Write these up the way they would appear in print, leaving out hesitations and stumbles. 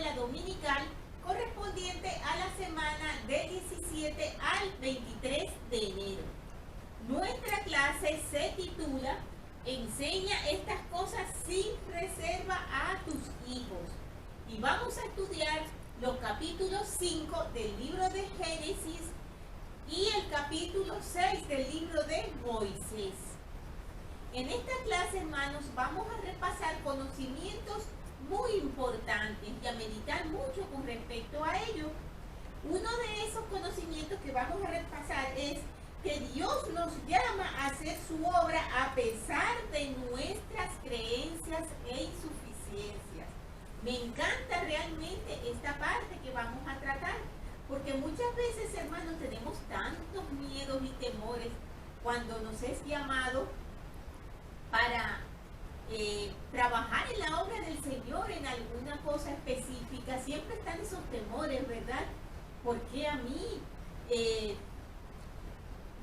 escuela dominical correspondiente a la semana del 17 al 23 de enero. Nuestra clase se titula Enseña estas cosas sin reserva a tus hijos. Y vamos a estudiar los capítulos 5 del libro de Génesis y el capítulo 6 del libro de Moisés. En esta clase, hermanos, vamos a repasar conocimientos muy importantes y a meditar mucho con respecto a ello. Uno de esos conocimientos que vamos a repasar es que Dios nos llama a hacer su obra a pesar de nuestras creencias e insuficiencias. Me encanta realmente esta parte que vamos a tratar, porque muchas veces, hermanos, tenemos tantos miedos y temores cuando nos es llamado para trabajar en la obra del Señor en alguna cosa específica. Siempre están esos temores, ¿verdad? ¿Por qué a mí?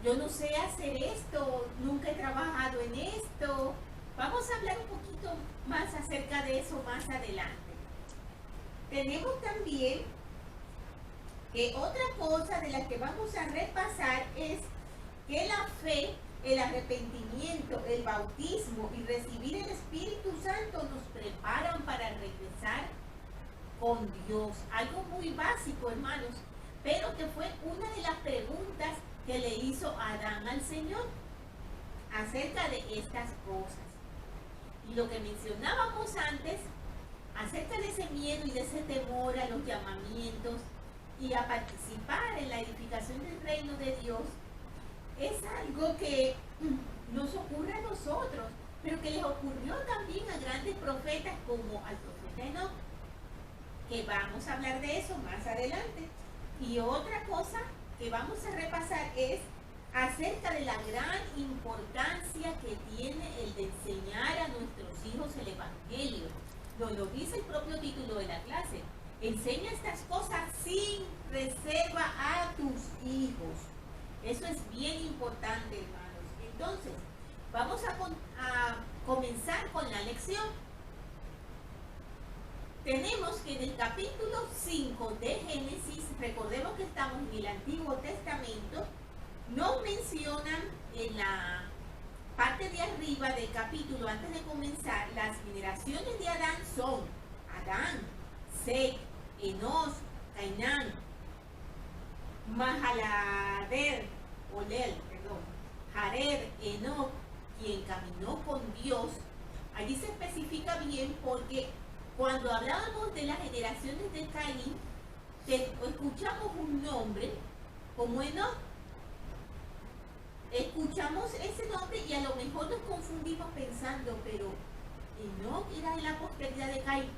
Yo no sé hacer esto, nunca he trabajado en esto. Vamos a hablar un poquito más acerca de eso más adelante. Tenemos también que otra cosa de la que vamos a repasar es que la fe, el arrepentimiento, el bautismo y recibir el Espíritu Santo nos preparan para regresar con Dios. Algo muy básico, hermanos, pero que fue una de las preguntas que le hizo Adán al Señor acerca de estas cosas. Y lo que mencionábamos antes, acerca de ese miedo y de ese temor a los llamamientos y a participar en la edificación del reino de Dios, es algo que nos ocurre a nosotros, pero que les ocurrió también a grandes profetas como al profeta Enoc, que vamos a hablar de eso más adelante. Y otra cosa que vamos a repasar es acerca de la gran importancia que tiene el de enseñar a nuestros hijos el Evangelio. Lo dice el propio título de la clase. Enseña estas cosas sin reserva a tus hijos. Eso es bien importante, hermanos. Entonces, vamos a comenzar con la lección. Tenemos que en el capítulo 5 de Génesis, recordemos que estamos en el Antiguo Testamento, nos mencionan en la parte de arriba del capítulo, antes de comenzar, las generaciones de Adán son Adán, Set, Enos, Cainán, Mahalalel, Jared, Enoc, quien caminó con Dios. Allí se especifica bien porque cuando hablábamos de las generaciones de Caín, escuchamos un nombre como Enoc. Escuchamos ese nombre y a lo mejor nos confundimos pensando, pero Enoc era de la posteridad de Caín.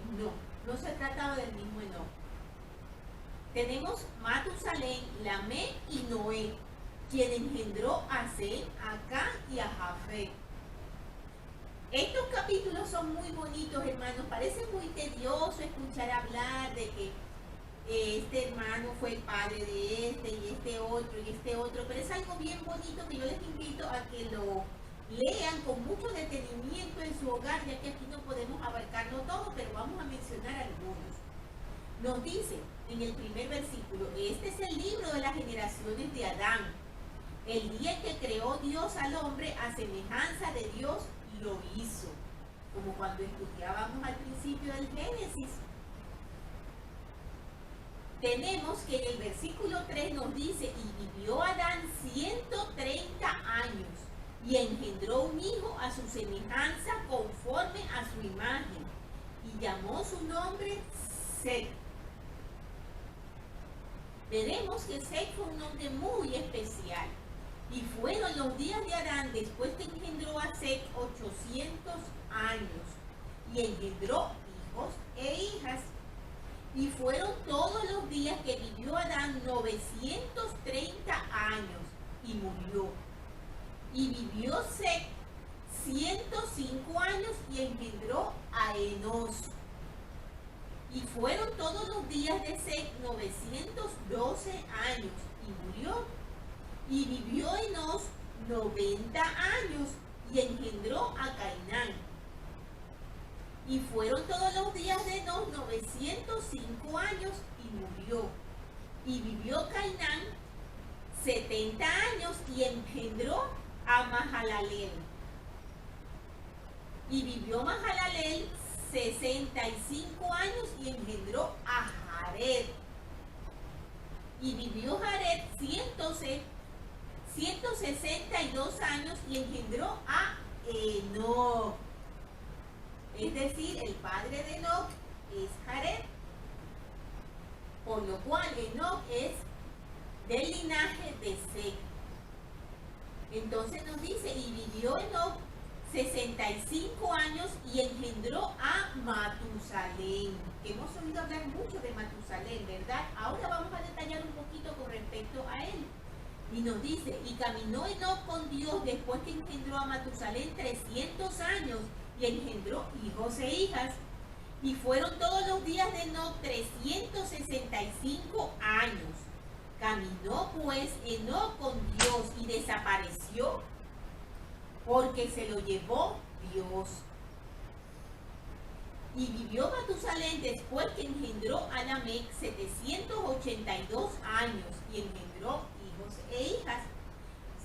No se trataba del mismo Enoc. Tenemos Matusalén, Lamé y Noé, quien engendró a Sem, a Cam y a Jafet. Estos capítulos son muy bonitos, hermanos. Parece muy tedioso escuchar hablar de que este hermano fue el padre de este y este otro, pero es algo bien bonito que yo les invito a que lo lean con mucho detenimiento en su hogar, ya que aquí no podemos abarcarlo todo, pero vamos a mencionar algunos. Nos dice en el primer versículo, este es el libro de las generaciones de Adán. El día en que creó Dios al hombre, a semejanza de Dios lo hizo. Como cuando estudiábamos al principio del Génesis. Tenemos que en el versículo 3 nos dice, y vivió Adán 130 años, y engendró un hijo a su semejanza conforme a su imagen, y llamó su nombre Set. Veremos que Set fue un nombre muy especial. Y fueron los días de Adán después que engendró a Set 800 años. Y engendró hijos e hijas. Y fueron todos los días que vivió Adán 930 años. Y murió. Y vivió Set 105 años y engendró a Enos. Y fueron todos los días de Set 912 años y murió. Y vivió Enos 90 años y engendró a Cainán. Y fueron todos los días de Enoc 905 años y murió. Y vivió Cainán 70 años y engendró a Mahalaleel. Y vivió Mahalaleel 65 años y engendró a Jared. Y vivió Jared 162 años y engendró a Enoc. Es decir, el padre de Enoc es Jared. Por lo cual Enoc es del linaje de Set. Entonces nos dice, y vivió Enoc 65 años y engendró a Matusalén. Hemos oído hablar mucho de Matusalén, ¿verdad? Ahora vamos a detallar un poquito con respecto a él. Y nos dice, y caminó Enoc con Dios después que engendró a Matusalén 300 años y engendró hijos e hijas. Y fueron todos los días de Enoc 365 años. Caminó pues Enoc con Dios y desapareció porque se lo llevó Dios. Y vivió Matusalén después que engendró a Lamec 782 años y engendró hijos e hijas.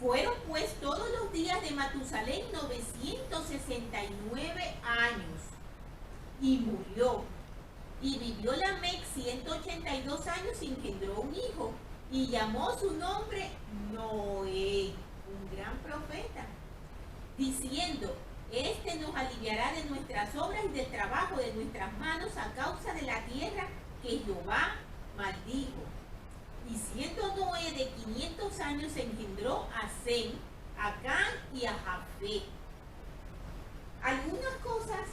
Fueron pues todos los días de Matusalén 969 años y murió. Y vivió Lamec 182 años y engendró un hijo y llamó su nombre Noé, un gran profeta, diciendo, este nos aliviará de nuestras obras y del trabajo de nuestras manos a causa de la tierra que Jehová maldijo. Y siendo Noé de 500 años engendró a Sem, a Can y a Jafet. Algunas cosas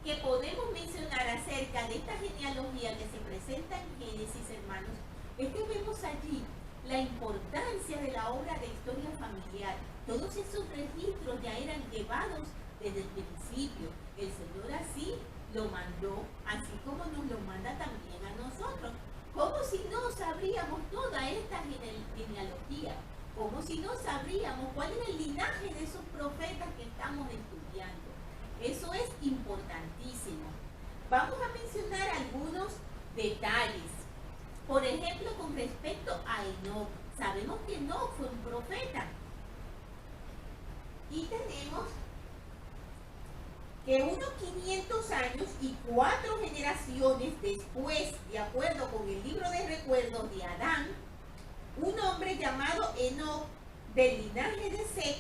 que podemos mencionar acerca de esta genealogía que se presenta en Génesis, hermanos, es que vemos allí la importancia de la obra de historia familiar. Todos esos registros ya eran llevados desde el principio. El Señor así lo mandó, así como nos lo manda también a nosotros. Como si no sabríamos toda esta genealogía, como si no sabríamos cuál era el linaje de esos profetas que estamos estudiando. Eso es importantísimo. Vamos a mencionar algunos detalles. Por ejemplo, con respecto a Enoc. Sabemos que Enoc fue un profeta. Y tenemos que unos 500 años y 4 generaciones después, de acuerdo con el libro de recuerdos de Adán, un hombre llamado Enoc, del linaje de Set,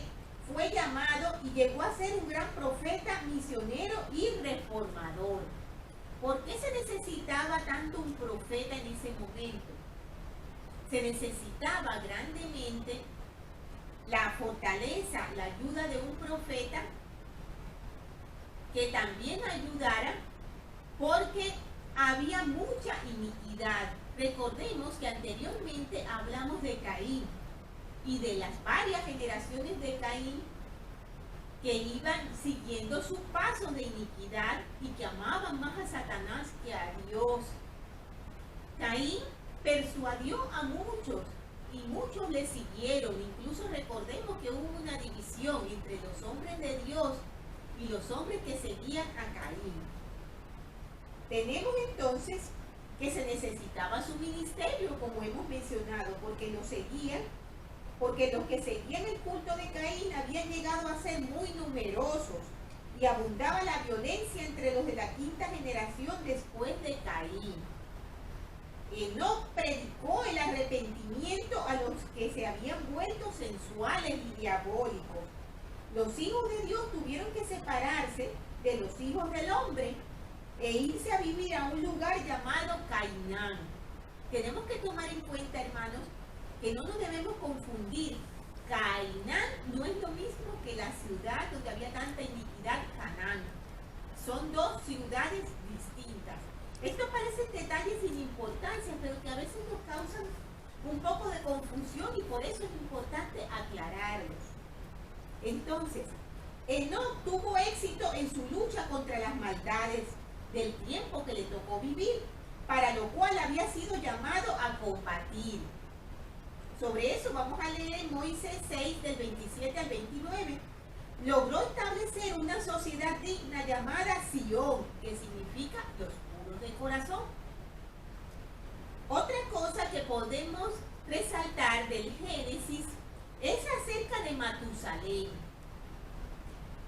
fue llamado y llegó a ser un gran profeta, misionero y reformador. ¿Por qué se necesitaba tanto un profeta en ese momento? Se necesitaba grandemente la fortaleza, la ayuda de un profeta que también ayudara, porque había mucha iniquidad. Recordemos que anteriormente hablamos de Caín y de las varias generaciones de Caín que iban siguiendo sus pasos de iniquidad y que amaban más a Satanás que a Dios. Caín persuadió a muchos y muchos le siguieron. Incluso recordemos que hubo una división entre los hombres de Dios y los hombres que seguían a Caín. Tenemos entonces que se necesitaba su ministerio, como hemos mencionado, porque lo seguían, porque los que seguían el culto de Caín habían llegado a ser muy numerosos y abundaba la violencia entre los de la quinta generación después de Caín. Enoc predicó el arrepentimiento a los que se habían vuelto sensuales y diabólicos. Los hijos de Dios tuvieron que separarse de los hijos del hombre e irse a vivir a un lugar llamado Cainán. Tenemos que tomar en cuenta, hermanos, que no nos debemos confundir. Cainán no es lo mismo que la ciudad donde había tanta iniquidad, Canaán. Son dos ciudades distintas. Estos parecen detalles sin importancia, pero que a veces nos causan un poco de confusión y por eso es importante aclararlos. Entonces, Enoc tuvo éxito en su lucha contra las maldades del tiempo que le tocó vivir, para lo cual había sido llamado a combatir. Sobre eso vamos a leer en Moisés 6, del 27 al 29. logró establecer una sociedad digna llamada Sión, que significa los puros de corazón. Otra cosa que podemos resaltar del Génesis es acerca de Matusalén.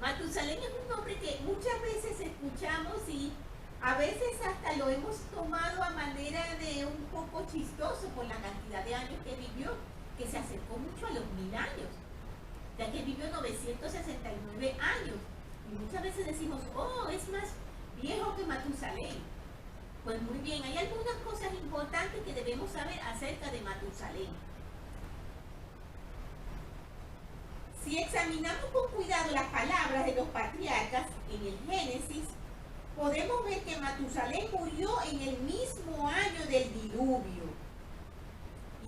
Matusalén es un nombre que muchas veces escuchamos y a veces hasta lo hemos tomado a manera de un poco chistoso por la cantidad de años que vivió, que se acercó mucho a los 1000 años, ya que vivió 969 años. Y muchas veces decimos, oh, es más viejo que Matusalén. Pues muy bien, hay algunas cosas importantes que debemos saber acerca de Matusalén. Si examinamos con cuidado las palabras de los patriarcas en el Génesis, podemos ver que Matusalén murió en el mismo año del diluvio.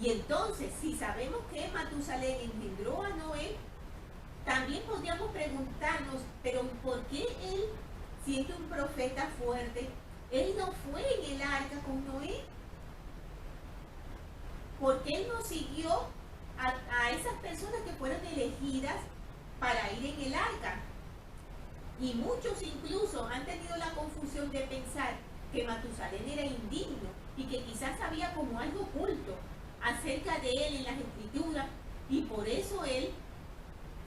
Y entonces, si sabemos que Matusalén engendró a Noé, también podríamos preguntarnos, pero ¿por qué él, siendo un profeta fuerte, él no fue en el arca con Noé? ¿Por qué él no siguió a esas personas que fueron elegidas para ir en el arca? Y muchos incluso han tenido la confusión de pensar que Matusalén era indigno y que quizás había como algo oculto acerca de él en las escrituras, y por eso él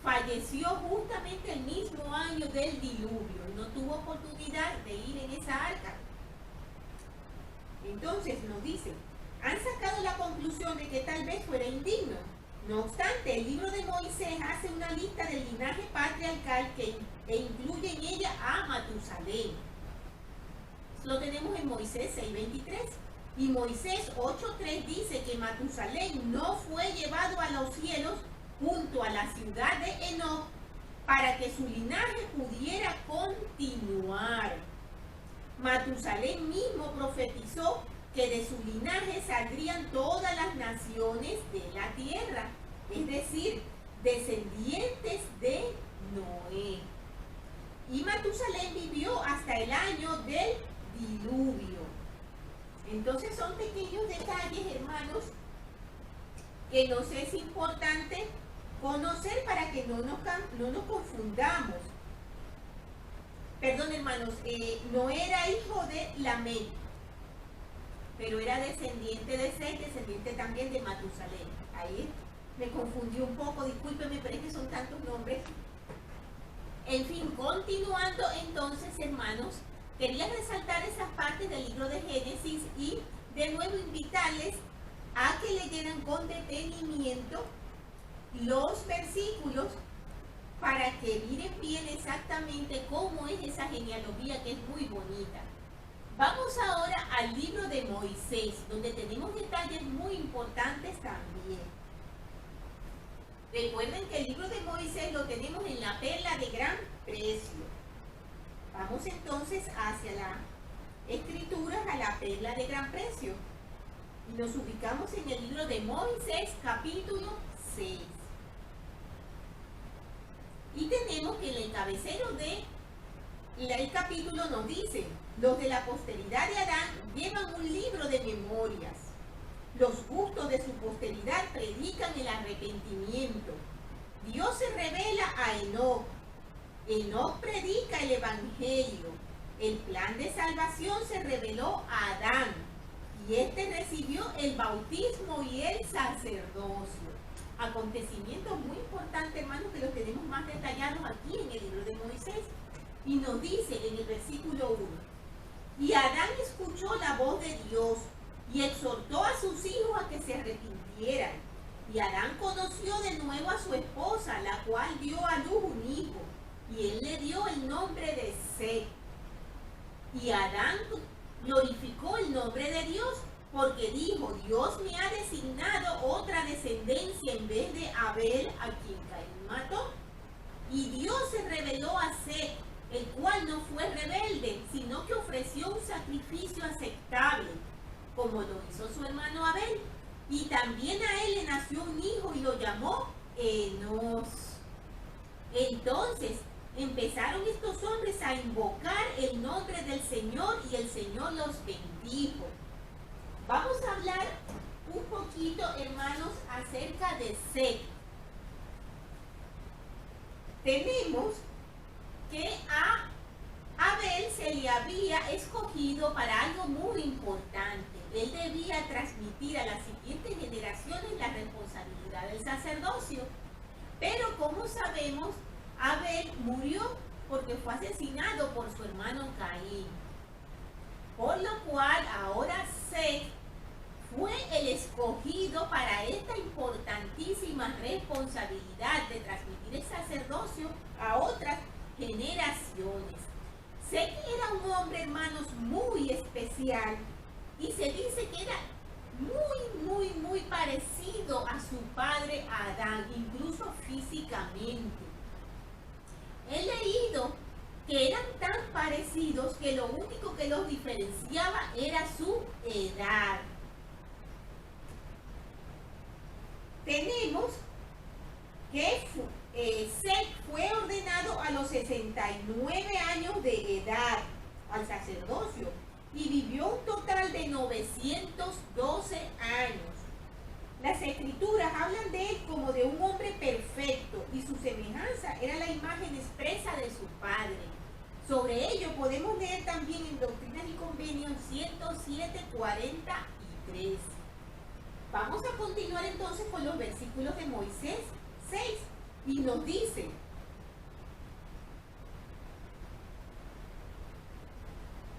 falleció justamente el mismo año del diluvio y no tuvo oportunidad de ir en esa arca. Entonces nos dice, han sacado la conclusión de que tal vez fuera indigno. No obstante, el libro de Moisés hace una lista del linaje patriarcal e incluye en ella a Matusalén. Lo tenemos en Moisés 6:23. Y Moisés 8:3 dice que Matusalén no fue llevado a los cielos junto a la ciudad de Enoc para que su linaje pudiera continuar. Matusalén mismo profetizó que de su linaje saldrían todas las naciones de la tierra, es decir, descendientes de Noé. Y Matusalén vivió hasta el año del diluvio. Entonces son pequeños detalles, hermanos, que nos es importante conocer para que no nos confundamos. Perdón, hermanos, no era hijo de Lamec, pero era descendiente de Set, descendiente también de Matusalén. Ahí me confundí un poco, discúlpeme, pero es que son tantos nombres. En fin, continuando entonces, hermanos, quería resaltar esas partes del libro de Génesis y de nuevo invitarles a que leyeran con detenimiento los versículos para que miren bien exactamente cómo es esa genealogía, que es muy bonita. Vamos ahora al libro de Moisés, donde tenemos detalles muy importantes también. Recuerden que el libro de Moisés lo tenemos en la perla de gran precio. Vamos entonces hacia la escritura, a la perla de gran precio. Y nos ubicamos en el libro de Moisés, capítulo 6. Y tenemos que en el cabecero del capítulo nos dice: los de la posteridad de Adán llevan un libro de memorias. Los justos de su posteridad predican el arrepentimiento. Dios se revela a Enoc. Enoc predica el evangelio. El plan de salvación se reveló a Adán, y éste recibió el bautismo y el sacerdocio. Acontecimientos muy importantes, hermanos, que los tenemos más detallados aquí en el libro de Moisés. Y nos dice en el versículo 1: y Adán escuchó la voz de Dios y exhortó a sus hijos a que se arrepintieran. Y Adán conoció de nuevo a su esposa, la cual dio a luz un hijo, y él le dio el nombre de Set. Y Adán glorificó el nombre de Dios, porque dijo: Dios me ha designado otra descendencia en vez de Abel, a quien Caín mató. Y Dios se reveló a Set, el cual no fue rebelde, sino que ofreció un sacrificio aceptable, como lo hizo su hermano Abel. Y también a él le nació un hijo y lo llamó Enos. Entonces empezaron estos hombres a invocar el nombre del Señor, y el Señor los bendijo. Vamos a hablar un poquito, hermanos, acerca de Set. tenemos que a Abel se le había escogido para algo muy importante. Él debía transmitir a las siguientes generaciones la responsabilidad del sacerdocio. Pero como sabemos, Abel murió porque fue asesinado por su hermano Caín. Por lo cual ahora Set fue el escogido para esta importantísima responsabilidad de transmitir el sacerdocio a otras generaciones. Set era un hombre, hermanos, muy especial y se dice que era muy parecido a su padre Adán, incluso físicamente. He leído que eran tan parecidos que lo único que los diferenciaba era su edad. Tenemos que Set fue ordenado a los 69 años de edad al sacerdocio y vivió un total de 912 años. Las escrituras hablan de él como de un hombre perfecto y su semejanza era la imagen expresa de su padre. Sobre ello podemos leer también en Doctrinas y Convenios 107, 43. Vamos a continuar entonces con los versículos de Moisés 6 y nos dice: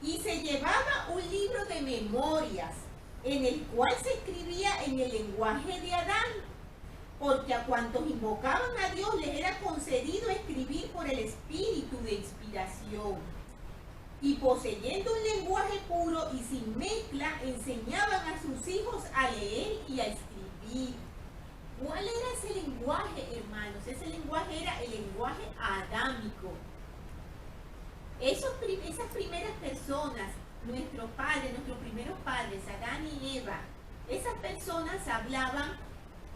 y se llevaba un libro de memorias en el cual se escribía en el lenguaje de Adán, porque a cuantos invocaban a Dios les era concedido escribir por el espíritu de inspiración. Y poseyendo un lenguaje puro y sin mezcla, enseñaban a sus hijos a leer y a escribir. ¿Cuál era ese lenguaje, hermanos? Ese lenguaje era el lenguaje adámico. Esas primeras personas, nuestros primeros padres, Adán y Eva, esas personas hablaban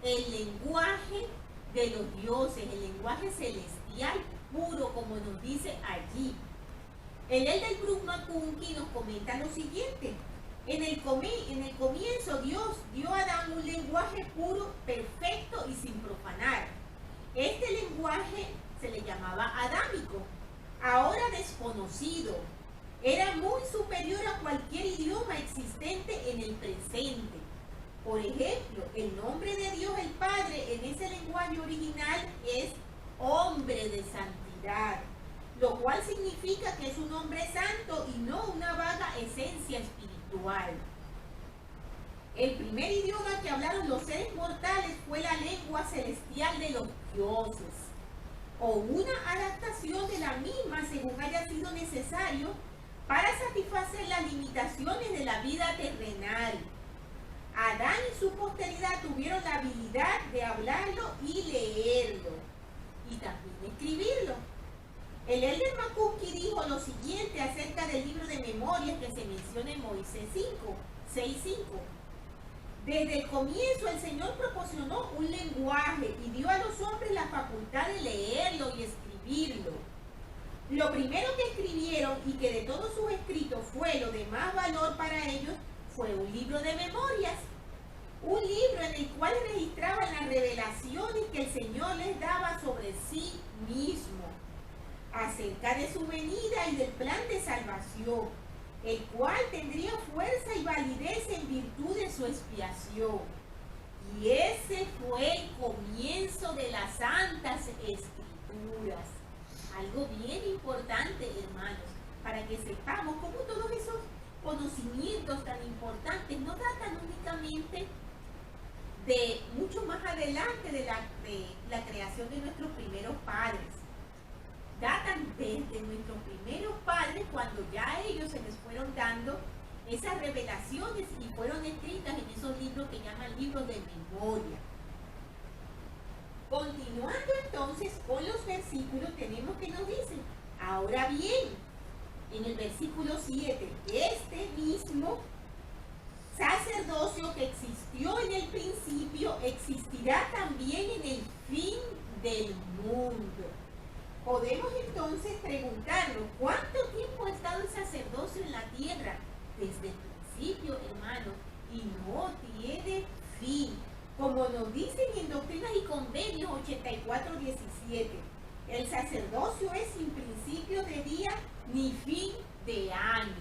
el lenguaje de los dioses, el lenguaje celestial puro, como nos dice allí. El Elder Bruce McCunkie nos comenta lo siguiente: en el comienzo Dios dio a Adán un lenguaje puro, perfecto y sin profanar. Este lenguaje se le llamaba adámico, ahora desconocido. Era muy superior a cualquier idioma existente en el presente. Por ejemplo, el nombre de Dios el Padre en ese lenguaje original es hombre de santidad, lo cual significa que es un hombre santo y no una vaga esencia espiritual. El primer idioma que hablaron los seres mortales fue la lengua celestial de los dioses, o una adaptación de la misma según haya sido necesario para satisfacer las limitaciones de la vida terrenal. Adán y su posteridad tuvieron la habilidad de hablarlo y leerlo, y también escribirlo. El Elder McCunkie dijo lo siguiente acerca del libro de memorias que se menciona en Moisés 6:5. Desde el comienzo el Señor proporcionó un lenguaje y dio a los hombres la facultad de leerlo y escribirlo. Lo primero que escribieron y que de todos sus escritos fue lo de más valor para ellos fue un libro de memorias. Un libro en el cual registraban las revelaciones que el Señor les daba sobre sí mismo, acerca de su venida y del plan de salvación, el cual tendría fuerza y validez en virtud de su expiación. Y ese fue el comienzo de las Santas Escrituras. Algo bien importante, hermanos, para que sepamos cómo todos esos conocimientos tan importantes no datan únicamente de mucho más adelante de la creación de nuestros primeros padres. Datan desde nuestros primeros padres, cuando ya a ellos se les fueron dando esas revelaciones y fueron escritas en esos libros que llaman libros de memoria. Continuando entonces con los versículos, tenemos que nos dicen: ahora bien, en el versículo 7, este mismo sacerdocio que existió en el principio existirá también en el fin del mundo. Podemos entonces preguntarnos: ¿cuánto tiempo ha estado el sacerdocio en la tierra? Desde el principio, hermanos, y no tiene fin. Como nos dicen en Doctrinas y Convenios 84:17, El sacerdocio es sin principio de día ni fin de años.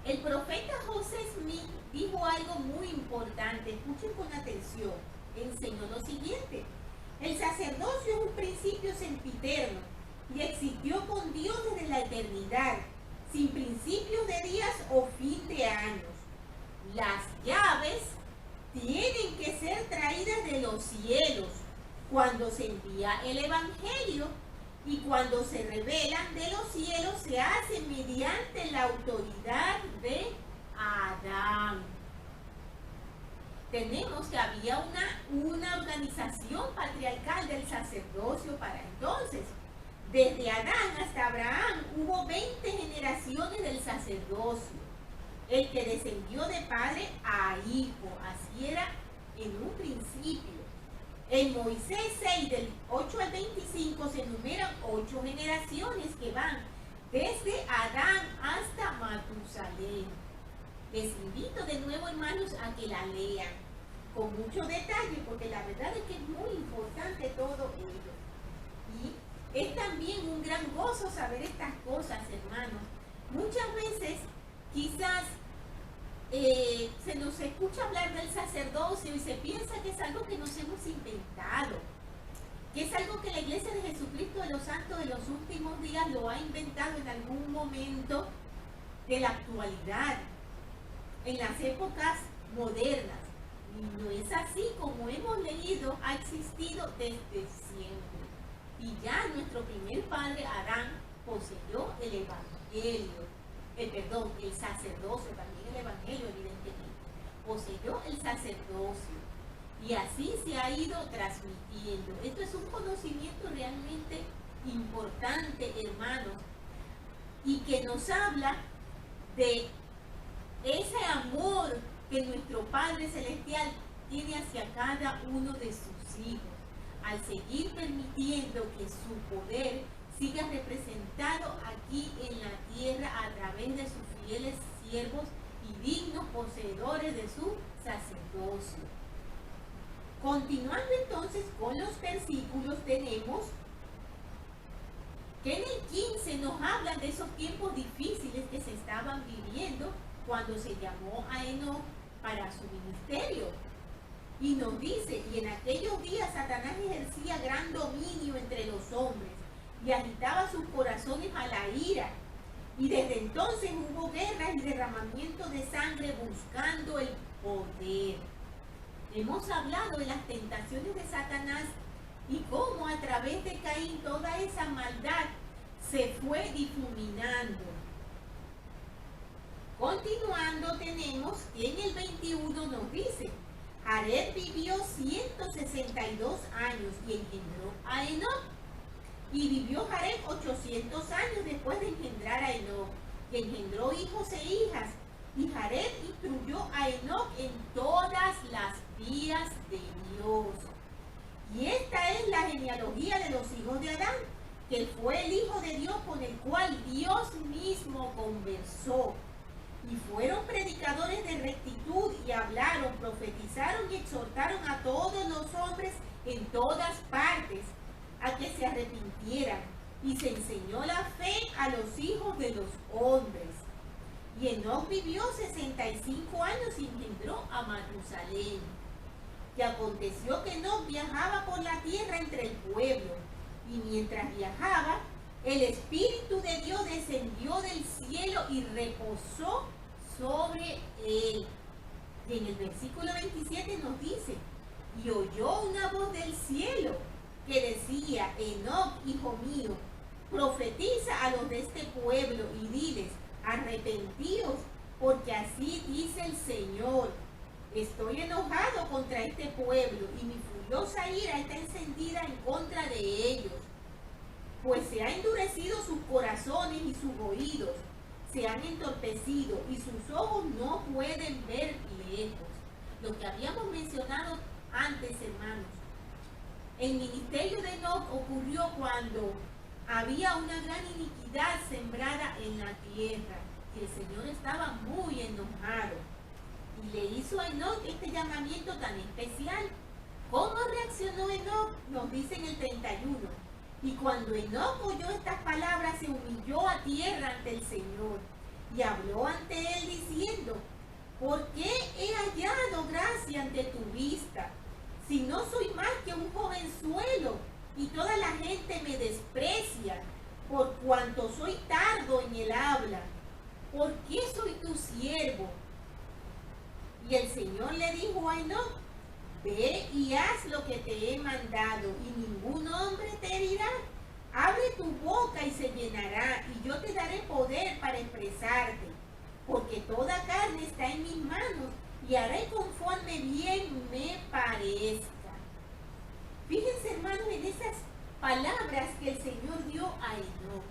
El profeta José Smith dijo algo muy importante. Escuchen con atención. Enseñó lo siguiente: el sacerdocio es un principio sempiterno y existió con Dios desde la eternidad, sin principio de días o fin de años. Las llaves tienen que ser traídas de los cielos cuando se envía el evangelio, y cuando se revelan de los cielos se hace mediante la autoridad de Adán. Tenemos que había una organización patriarcal del sacerdocio para entonces. Desde Adán hasta Abraham hubo 20 generaciones del sacerdocio, el que descendió de padre a hijo. Así era en un principio. En Moisés 6, del 8 al 25, se enumeran 8 generaciones que van desde Adán hasta Matusalén. Les invito de nuevo, hermanos, a que la lean con mucho detalle, porque la verdad es que es muy importante todo ello. Y es también un gran gozo saber estas cosas, hermanos. Muchas veces, quizás, se nos escucha hablar del sacerdocio y se piensa que es algo que nos hemos inventado, que es algo que la Iglesia de Jesucristo de los Santos de los últimos días lo ha inventado en algún momento de la actualidad, en las épocas modernas. Y no es así. Como hemos leído, ha existido desde siempre. Y ya nuestro primer padre Adán poseyó el evangelio, el sacerdocio, también el evangelio, evidentemente, poseyó el sacerdocio, y así se ha ido transmitiendo. Esto es un conocimiento realmente importante, hermanos, y que nos habla de ese amor que nuestro Padre Celestial tiene hacia cada uno de sus hijos, al seguir permitiendo que su poder siga representado aquí en la tierra a través de sus fieles siervos y dignos poseedores de su sacerdocio. Continuando entonces con los versículos, tenemos que en el 15 nos hablan de esos tiempos difíciles que se estaban viviendo cuando se llamó a Enoc para su ministerio. Y nos dice: y en aquellos días Satanás ejercía gran dominio entre los hombres y agitaba sus corazones a la ira. Y desde entonces hubo guerras y derramamiento de sangre buscando el poder. Hemos hablado de las tentaciones de Satanás y cómo a través de Caín toda esa maldad se fue difuminando. Continuando, tenemos que en el 21 nos dice: Jared vivió 162 años y engendró a Enoc. Y vivió Jared 800 años después de engendrar a Enoc, y engendró hijos e hijas. Y Jared instruyó a Enoc en todas las vías de Dios. Y esta es la genealogía de los hijos de Adán, que fue el Hijo de Dios con el cual Dios mismo conversó. Y fueron predicadores de rectitud y hablaron, profetizaron y exhortaron a todos los hombres en todas partes a que se arrepintieran, y se enseñó la fe a los hijos de los hombres. Y Enoc vivió 65 años y engendró a Matusalén. Y aconteció que Enoc viajaba por la tierra entre el pueblo, y mientras viajaba, el Espíritu de Dios descendió del cielo y reposó sobre él. Y en el versículo 27 nos dice: y oyó una voz del cielo que decía: Enoc, hijo mío, profetiza a los de este pueblo y diles: arrepentíos, porque así dice el Señor: estoy enojado contra este pueblo y mi furiosa ira está encendida en contra de ellos, pues se han endurecido sus corazones y sus oídos se han entorpecido y sus ojos no pueden ver lejos. Lo que habíamos mencionado antes, hermanos, el ministerio de Enoc ocurrió cuando había una gran iniquidad sembrada en la tierra, y el Señor estaba muy enojado y le hizo a Enoc este llamamiento tan especial. ¿Cómo reaccionó Enoc? Nos dice en el 31: Y cuando Enoc oyó estas palabras, se humilló a tierra ante el Señor y habló ante él diciendo: ¿por qué he hallado gracia ante tu vista, si no soy más que un jovenzuelo y toda la gente me desprecia por cuanto soy tardo en el habla? ¿Por qué soy tu siervo? Y el Señor le dijo a Enoc: ve y haz lo que te he mandado, y ningún hombre te herirá. Abre tu boca y se llenará, y yo te daré poder para expresarte, porque toda carne está en mis manos, y haré conforme bien me parezca. Fíjense, hermanos, en esas palabras que el Señor dio a Enoc.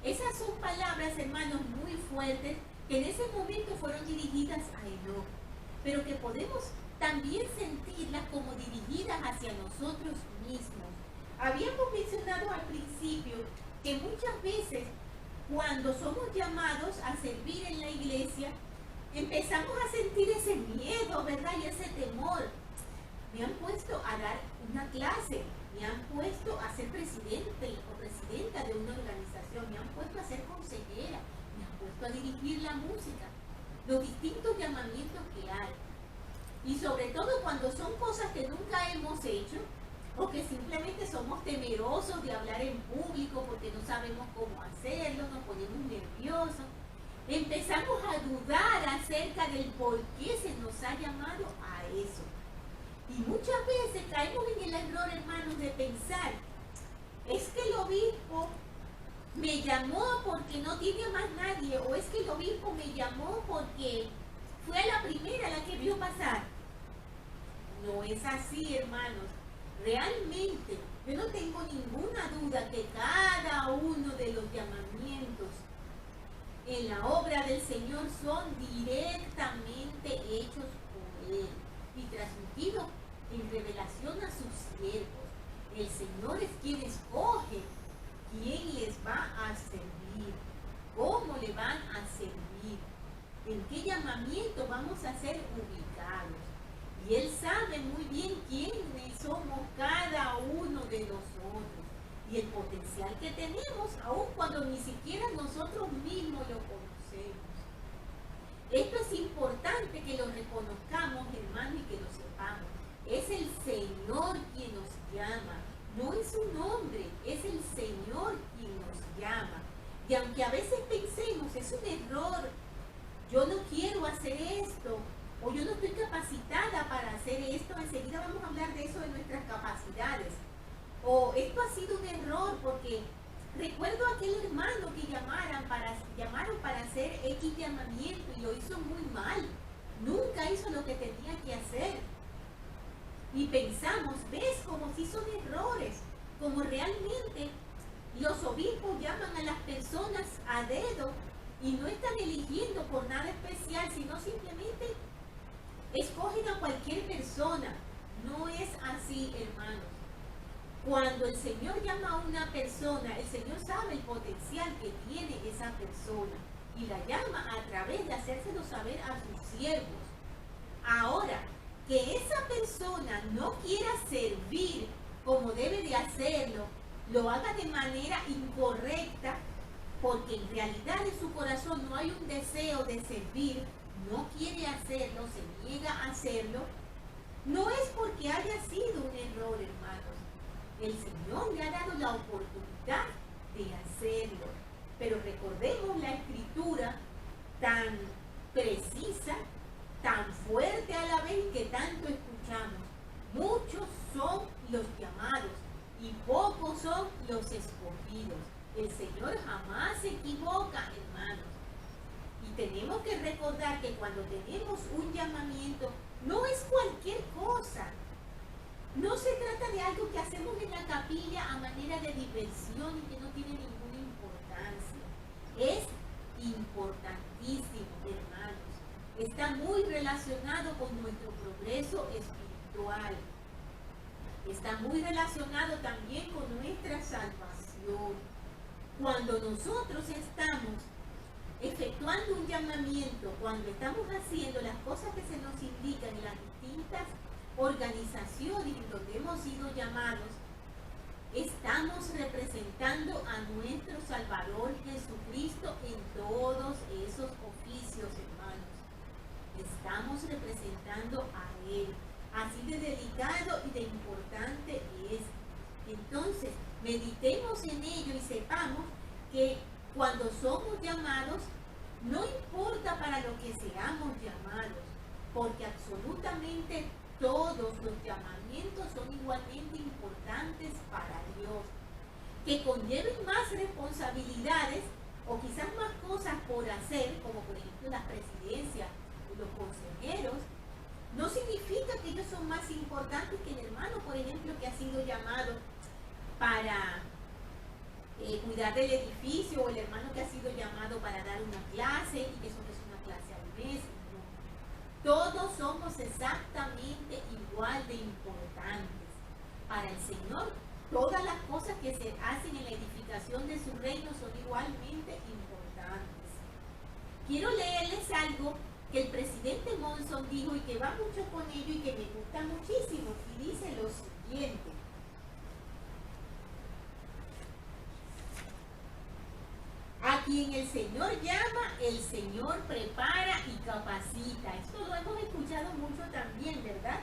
Esas son palabras, hermanos, muy fuertes, que en ese momento fueron dirigidas a Enoc, pero que podemos también sentirlas como dirigidas hacia nosotros mismos. Habíamos mencionado al principio que muchas veces cuando somos llamados a servir en la iglesia, empezamos a sentir ese miedo, ¿verdad? Y ese temor. Me han puesto a dar una clase, me han puesto a ser presidente o presidenta de una organización, me han puesto a ser consejera, me han puesto a dirigir la música, los distintos llamamientos que hay. Y sobre todo cuando son cosas que nunca hemos hecho, o que simplemente somos temerosos de hablar en público porque no sabemos cómo hacerlo, nos ponemos nerviosos, empezamos a dudar acerca del por qué se nos ha llamado a eso. Y muchas veces caemos en el error, hermanos, de pensar: es que el obispo me llamó porque no tiene más nadie, o es que el obispo me llamó porque fue la primera la que vio pasar. No es así, hermanos. Realmente, yo no tengo ninguna duda que cada uno de los llamamientos en la obra del Señor son directamente hechos por Él y transmitidos en revelación a sus siervos. El Señor es quien escoge quién les va a servir, cómo le van a servir, en qué llamamiento vamos a ser ubicados. Y Él sabe muy bien quiénes somos cada uno de nosotros y el potencial que tenemos, aun cuando ni siquiera nosotros mismos lo conocemos. Esto es importante que lo reconozcamos, hermano, y que lo sepamos. Es el Señor quien nos llama, no es un hombre, es el Señor quien nos llama. Y aunque a veces pensemos, es un error, yo no quiero hacer esto, o yo no estoy capacitada para hacer esto, enseguida vamos a hablar de eso, de nuestras capacidades. O esto ha sido un error porque recuerdo a aquel hermano que llamaron para hacer X llamamiento y lo hizo muy mal. Nunca hizo lo que tenía que hacer. Y pensamos, ¿ves? Como si son errores, como realmente los obispos llaman a las personas a dedo y no están eligiendo por nada especial, sino simplemente escogen a cualquier persona. No es así, hermanos. Cuando el Señor llama a una persona, el Señor sabe el potencial que tiene esa persona y la llama a través de hacérselo saber a sus siervos. Ahora, que esa persona no quiera servir como debe de hacerlo, lo haga de manera incorrecta, porque en realidad en su corazón no hay un deseo de servir, no quiere hacerlo, se niega a hacerlo, no es porque haya sido un error, hermanos. El Señor le ha dado la oportunidad de hacerlo. Pero recordemos la escritura tan precisa, tan fuerte a la vez que tanto escuchamos. Muchos son los llamados y pocos son los escogidos. El Señor jamás se equivoca, hermanos. Y tenemos que recordar que cuando tenemos un llamamiento, no es cualquier cosa. No se trata de algo que hacemos en la capilla a manera de diversión y que no tiene ninguna importancia. Es importantísimo, hermanos. Está muy relacionado con nuestro progreso espiritual. Está muy relacionado también con nuestra salvación. Cuando nosotros estamos efectuando un llamamiento, cuando estamos haciendo las cosas que se nos indican en las distintas organizaciones en donde hemos sido llamados, estamos representando a nuestro Salvador Jesucristo en todos esos oficios, hermanos. Estamos representando a Él. Así de delicado y de importante es. Entonces, meditemos en ello y sepamos que cuando somos llamados, no importa para lo que seamos llamados, porque absolutamente todos los llamamientos son igualmente importantes para Dios. Que conlleven más responsabilidades o quizás más cosas por hacer, como por ejemplo las presidencias o los consejeros, no significa que ellos son más importantes que el hermano, por ejemplo, que ha sido llamado para cuidar del edificio, o el hermano que ha sido llamado para dar una clase y que eso no es una clase al mes. No. Todos somos exactamente igual de importantes. Para el Señor, todas las cosas que se hacen en la edificación de su reino son igualmente importantes. Quiero leerles algo que el presidente Monson dijo y que va mucho con ello y que me gusta muchísimo, y dice lo siguiente: a quien el Señor llama, el Señor prepara y capacita. Esto lo hemos escuchado mucho también, ¿verdad?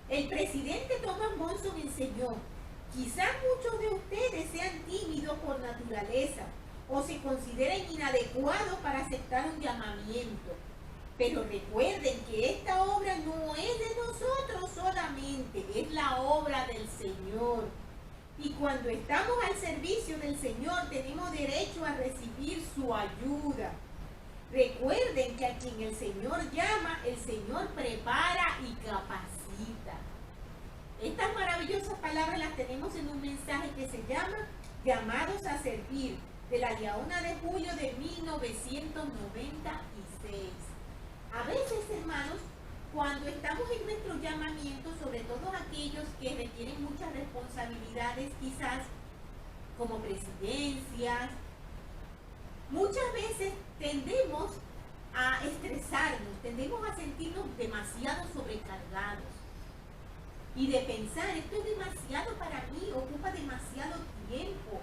El presidente Thomas Monson enseñó: quizás muchos de ustedes sean tímidos por naturaleza o se consideren inadecuados para aceptar un llamamiento. Pero recuerden que esta obra no es de nosotros solamente, es la obra del Señor. Y cuando estamos al servicio del Señor, tenemos derecho a recibir su ayuda. Recuerden que a quien el Señor llama, el Señor prepara y capacita. Estas maravillosas palabras las tenemos en un mensaje que se llama Llamados a Servir, de la día 1 de julio de 1996. A veces, hermanos, cuando estamos en nuestro llamamiento, sobre todo aquellos que requieren muchas responsabilidades, quizás como presidencias, muchas veces tendemos a estresarnos, tendemos a sentirnos demasiado sobrecargados y de pensar, esto es demasiado para mí, ocupa demasiado tiempo,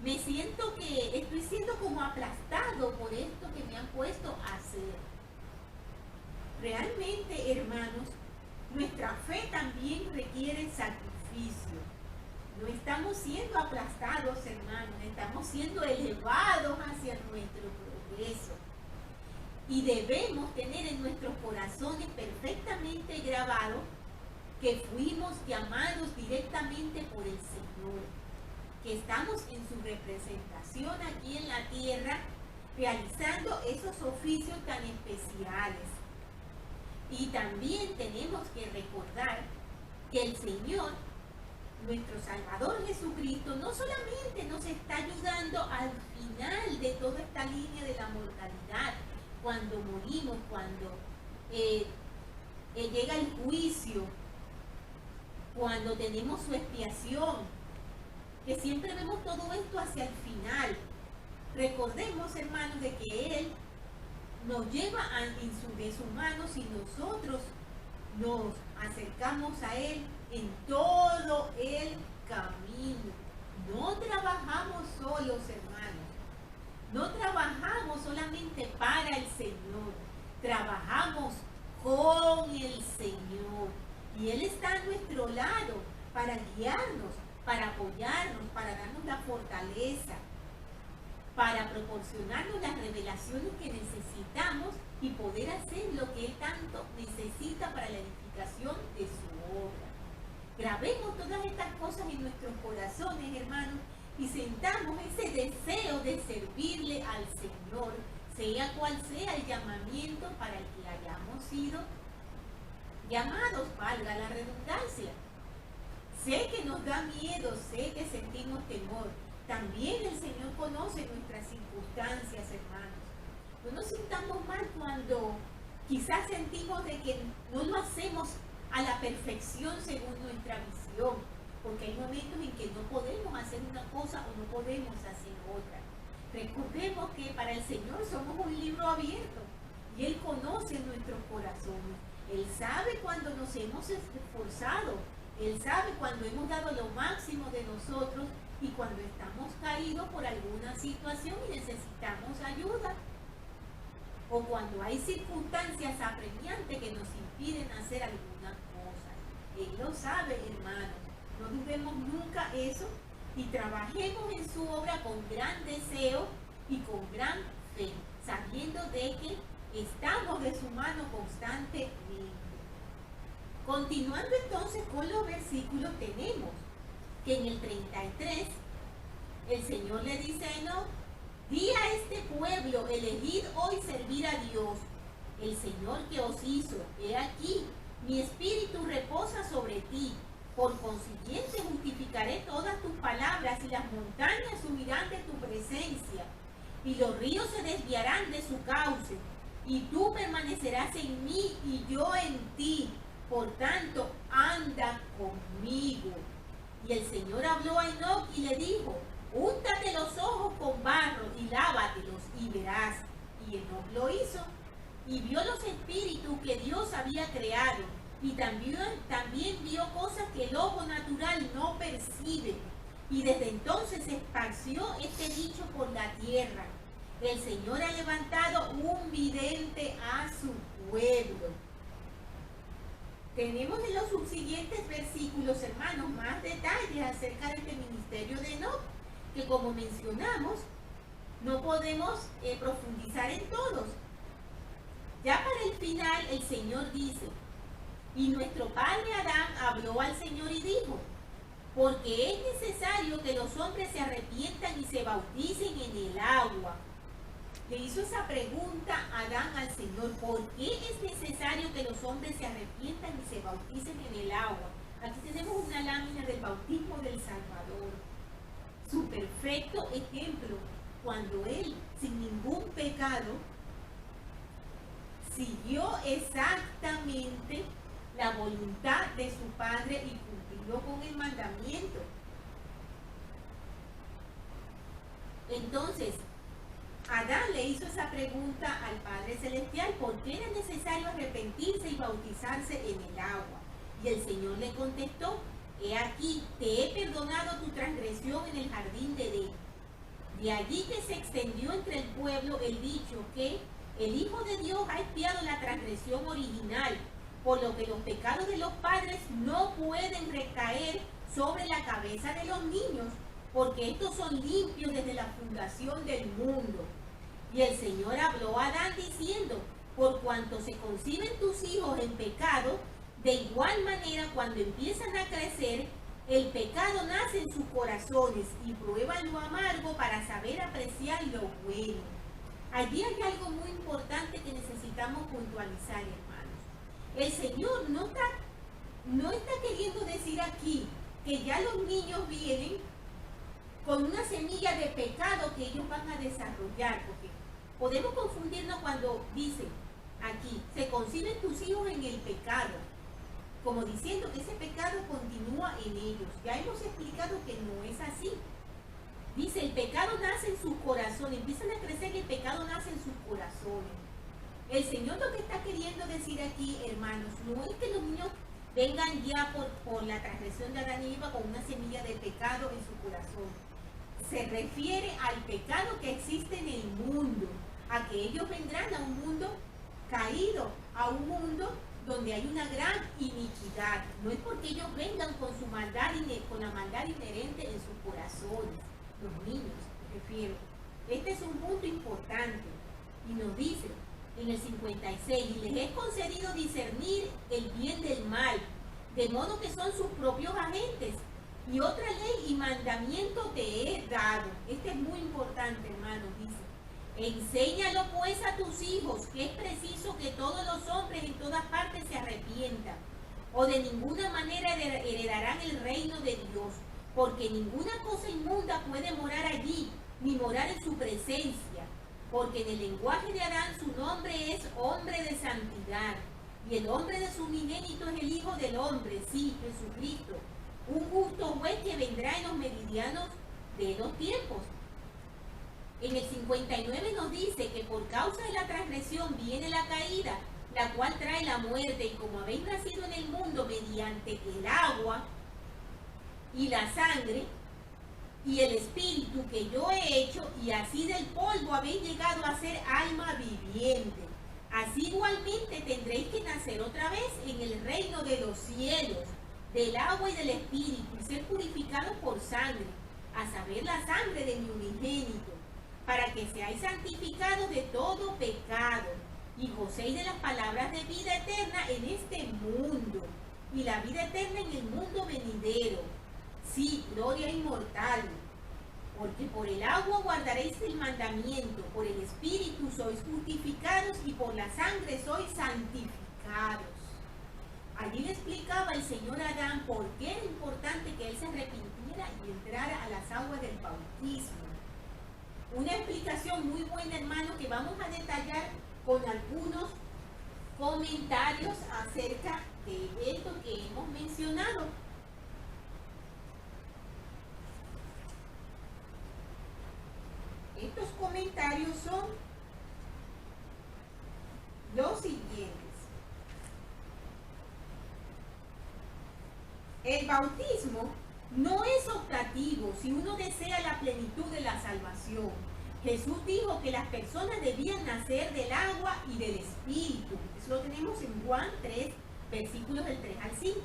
me siento que estoy siendo como aplastado por esto que me han puesto a hacer. Realmente, hermanos, nuestra fe también requiere sacrificio. No estamos siendo aplastados, hermanos, estamos siendo elevados hacia nuestro progreso. Y debemos tener en nuestros corazones perfectamente grabado que fuimos llamados directamente por el Señor, que estamos en su representación aquí en la tierra, realizando esos oficios tan especiales. Y también tenemos que recordar que el Señor, nuestro Salvador Jesucristo, no solamente nos está ayudando al final de toda esta línea de la mortalidad, cuando morimos, cuando llega el juicio, cuando tenemos su expiación, que siempre vemos todo esto hacia el final. Recordemos, hermanos, de que Él nos lleva de su mano si nosotros nos acercamos a Él en todo el camino. No trabajamos solos, hermanos. No trabajamos solamente para el Señor. Trabajamos con el Señor. Y Él está a nuestro lado para guiarnos, para apoyarnos, para darnos la fortaleza, para proporcionarnos las revelaciones que necesitamos y poder hacer lo que Él tanto necesita para la edificación de su obra. Grabemos todas estas cosas en nuestros corazones, hermanos, y sentamos ese deseo de servirle al Señor, sea cual sea el llamamiento para el que hayamos sido llamados, valga la redundancia. Sé que nos da miedo, sé que sentimos temor. También el Señor conoce nuestras circunstancias, hermanos. No nos sintamos mal cuando quizás sentimos de que no lo hacemos a la perfección según nuestra visión, porque hay momentos en que no podemos hacer una cosa o no podemos hacer otra. Recordemos que para el Señor somos un libro abierto y Él conoce nuestros corazones. Él sabe cuando nos hemos esforzado Él sabe cuando hemos dado lo máximo de nosotros y cuando estamos caídos por alguna situación y necesitamos ayuda. O cuando hay circunstancias apremiantes que nos impiden hacer alguna cosa. Él lo sabe, hermanos. No dudemos nunca eso y trabajemos en su obra con gran deseo y con gran fe, sabiendo de que estamos de su mano constantemente. Continuando entonces con los versículos, tenemos que en el 33 el Señor le dice a Enoc: di a este pueblo, elegid hoy servir a Dios, el Señor que os hizo. He aquí, mi espíritu reposa sobre ti. Por consiguiente, justificaré todas tus palabras y las montañas subirán de tu presencia y los ríos se desviarán de su cauce. Y tú permanecerás en mí y yo en ti. Por tanto, anda conmigo. Y el Señor habló a Enoc y le dijo: úntate los ojos con barro y lávatelos y verás. Y Enoc lo hizo y vio los espíritus que Dios había creado y también vio cosas que el ojo natural no percibe. Y desde entonces se esparció este dicho por la tierra: el Señor ha levantado un vidente a su pueblo. Tenemos en los subsiguientes versículos, hermanos, más detalles acerca de este ministerio de Enoc, que como mencionamos, no podemos profundizar en todos. Ya para el final, el Señor dice: y nuestro padre Adán habló al Señor y dijo: porque es necesario que los hombres se arrepientan y se bauticen en el agua. Le hizo esa pregunta Adán al Señor: ¿por qué es necesario que los hombres se arrepientan y se bauticen en el agua? Aquí tenemos una lámina del bautismo del Salvador. Su perfecto ejemplo, cuando Él, sin ningún pecado, siguió exactamente la voluntad de su Padre y cumplió con el mandamiento. Entonces, Adán le hizo esa pregunta al Padre Celestial: ¿por qué era necesario arrepentirse y bautizarse en el agua? Y el Señor le contestó: he aquí, te he perdonado tu transgresión en el jardín de Edén. De allí que se extendió entre el pueblo el dicho que el Hijo de Dios ha expiado la transgresión original, por lo que los pecados de los padres no pueden recaer sobre la cabeza de los niños, porque estos son limpios desde la fundación del mundo. Y el Señor habló a Adán diciendo: por cuanto se conciben tus hijos en pecado, de igual manera cuando empiezan a crecer, el pecado nace en sus corazones y prueban lo amargo para saber apreciar lo bueno. Allí hay algo muy importante que necesitamos puntualizar, hermanos. El Señor no está queriendo decir aquí que ya los niños vienen con una semilla de pecado que ellos van a desarrollar, porque podemos confundirnos cuando dice aquí: se conciben tus hijos en el pecado, como diciendo que ese pecado continúa en ellos. Ya hemos explicado que no es así. Dice: el pecado nace en sus corazones, empiezan a crecer y el pecado nace en sus corazones. El Señor lo que está queriendo decir aquí, hermanos, no es que los niños vengan ya por la transgresión de Adán y Eva con una semilla de pecado en su corazón. Se refiere al pecado que existe en el mundo, a que ellos vendrán a un mundo caído, a un mundo donde hay una gran iniquidad. No es porque ellos vengan con su maldad, con la maldad inherente en sus corazones. Los niños, me refiero. Este es un punto importante. Y nos dice en el 56: y les he concedido discernir el bien del mal, de modo que son sus propios agentes. Y otra ley y mandamiento te he dado. Este es muy importante, hermano. Dice: enséñalo pues a tus hijos que es preciso que todos los hombres en todas partes se arrepientan, o de ninguna manera heredarán el reino de Dios, porque ninguna cosa inmunda puede morar allí, ni morar en su presencia, porque en el lenguaje de Adán su nombre es hombre de santidad, y el hombre de su unigénito es el Hijo del hombre, sí, Jesucristo, un justo juez que vendrá en los meridianos de los tiempos. En el 59 nos dice que por causa de la transgresión viene la caída, la cual trae la muerte, y como habéis nacido en el mundo mediante el agua y la sangre y el espíritu que yo he hecho, y así del polvo habéis llegado a ser alma viviente, así igualmente tendréis que nacer otra vez en el reino de los cielos, del agua y del espíritu, y ser purificados por sangre, a saber, la sangre de mi unigénito, para que seáis santificados de todo pecado, y gocéis de las palabras de vida eterna en este mundo, y la vida eterna en el mundo venidero. Sí, gloria inmortal, porque por el agua guardaréis el mandamiento, por el espíritu sois justificados, y por la sangre sois santificados. Allí le explicaba el Señor a Adán por qué era importante que él se arrepintiera y entrara a las aguas del bautismo. Una explicación muy buena, hermano, que vamos a detallar con algunos comentarios acerca de esto que hemos mencionado. Estos comentarios son los siguientes. El bautismo no es optativo si uno desea la plenitud de la salvación. Jesús dijo que las personas debían nacer del agua y del espíritu. Eso lo tenemos en Juan 3, versículos del 3 al 5.